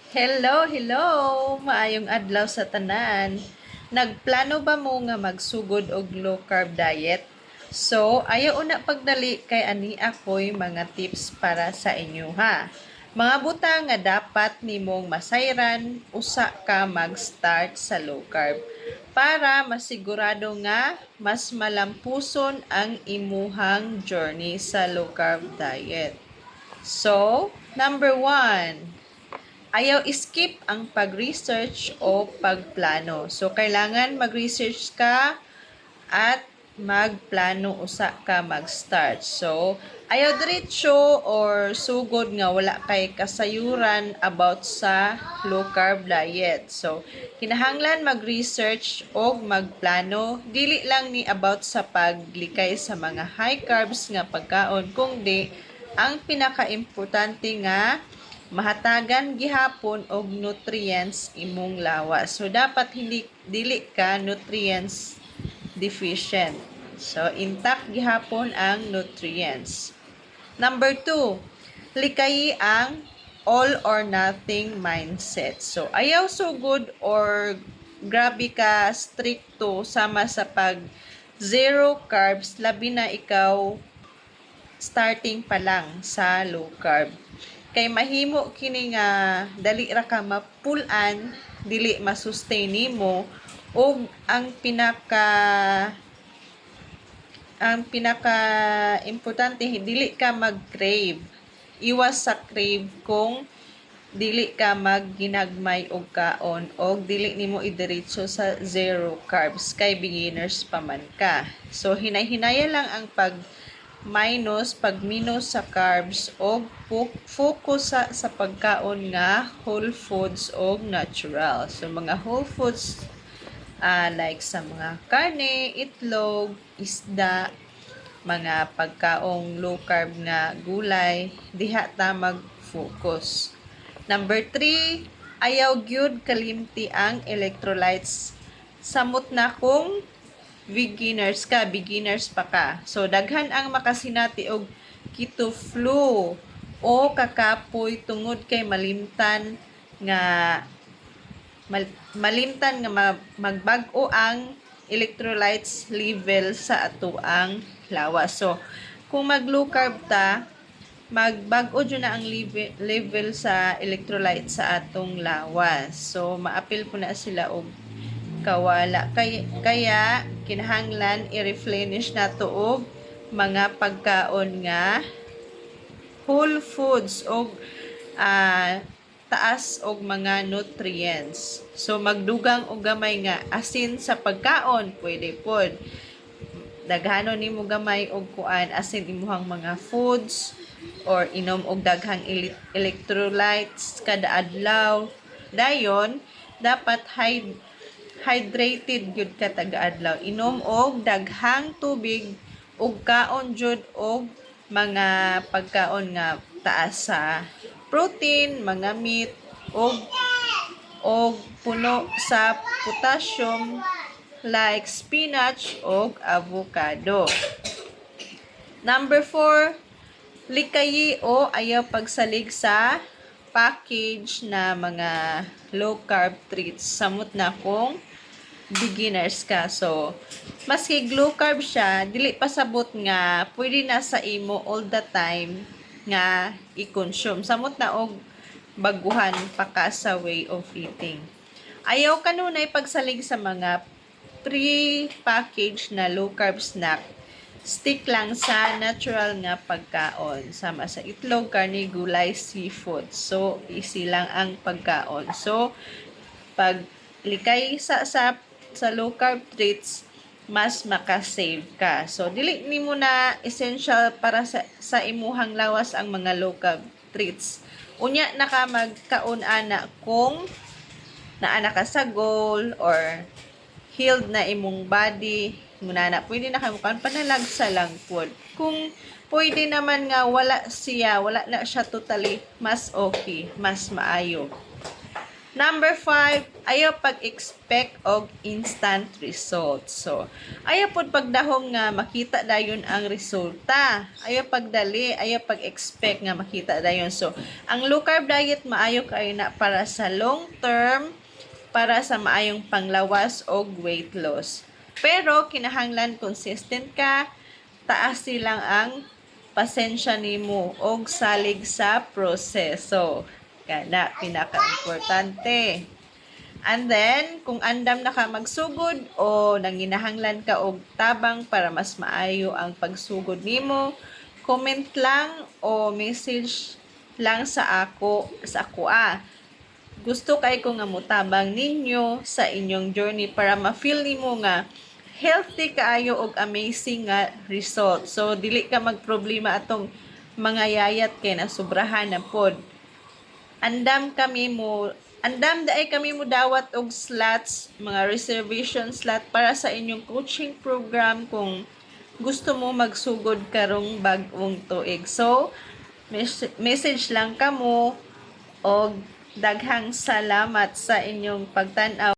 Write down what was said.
Hello, hello! Maayong adlaw sa tanan. Nagplano ba mo nga magsugod og low carb diet? So, ayaw una pagdali kay ani ako'y mga tips para sa inyo ha. Mga butang nga dapat nimong masayran usa ka mag-start sa low carb para masigurado nga mas malampuson ang imuhang journey sa low carb diet. So, number 1, ayaw skip ang pag-research o pagplano. So, kailangan mag-research ka at magplano usa ka mag-start. So, ayaw diretso or sugod nga wala kay kasayuran about sa low carb diet. So, kinahanglan mag-research o magplano dili lang ni about sa paglikay sa mga high carbs nga pagkaon kundi ang pinaka-importante nga mahatagan gihapon og nutrients imong lawas. So dapat hindi dili ka nutrients deficient. So intact gihapon ang nutrients. Number 2, likayi ang all or nothing mindset. So ayaw sugod or grabe ka stricto sama sa pag zero carbs labi na ikaw starting pa lang sa low carb. Kay mahimo kini nga dali ra ka mapulan, dili masustain nimo og ang pinaka importante dili ka mag-crave. Iwas sa crave kung dili ka magginagmay og kaon og dili nimo idiretso sa zero carbs kay beginners pa man ka. So hinay-hinaya lang ang pag-minus sa carbs o focus sa pagkaon nga whole foods o natural. So, mga whole foods like sa mga karne, itlog, isda, mga pagkaong low carb nga gulay, diha ta mag-focus. Number 3, ayaw gyud kalimti ang electrolytes. Samot na kung beginners pa ka. So, daghan ang makasinati og keto flu o kakapoy tungod kay malimtan nga magbag-o ang electrolytes level sa atoang lawas. So, kung mag-low carb ta, magbag-o dyan na ang level sa electrolytes sa atong lawas. So, maapil po na sila og kawala. Kaya kinahanglan i-replenish nato og mga pagkaon nga whole foods og taas og mga nutrients. So magdugang og gamay nga asin sa pagkaon, pwede pod. Daghanon nimo gamay og kuan asin imuhang mga foods or inom og daghang electrolytes kada adlaw. Dayon dapat hydrated gyud ka taga-adlaw. Inom og daghang tubig ug kaon jud og mga pagkaon nga taas sa protein, mga meat og puno sa potassium like spinach og avocado. Number 4, likayi o ayaw pagsalig sa package na mga low carb treats. Samot na kung beginners ka. So, maski low carb siya, dili pasabot nga pwede na sa imo all the time nga i-consume. Samot na og baguhan pa ka sa way of eating. Ayaw kanunay pagsalig sa mga pre-packaged na low carb snack. Stick lang sa natural nga pagkaon. Sama sa itlog, karne, gulay, seafood. So, easy lang ang pagkaon. So, pag likay sa low carb treats, mas makasave ka. So, dili nimo na essential para sa imuhang lawas ang mga low carb treats. Unya na ka magkaon ana kung naana ka sa goal or healed na imong body, muna na pwede na kayo mukan panalagsa lang pod. Kung pwede naman nga wala na siya totally, mas okay, mas maayo. Number 5, ayaw pag-expect og instant results. So, ayaw pod pagdahom nga makita dayon ang resulta. Ayaw pagdali, ayaw pag-expect nga makita dayon. So, ang low carb diet maayo kayo na para sa long term, para sa maayong panglawas og weight loss. Pero kinahanglan consistent ka, taas silang ang pasensya nimo og salig sa proseso. Kana pinaka-importante. And then, kung andam na ka magsugod o nanginahanglan ka og tabang para mas maayo ang pagsugod nimo, comment lang o message lang sa ako Gusto kay ko nga mutabang ninyo sa inyong journey para ma-feel nimo nga healthy kaayo og amazing nga result. So dili ka magproblema atong mga yayat kay nasubrahan na pod. Andam daay kami mo dawat og slots, mga reservation slot para sa inyong coaching program kung gusto mo magsugod karong bag-ong tuig. So, message lang kamo og daghang salamat sa inyong pagtan-aw.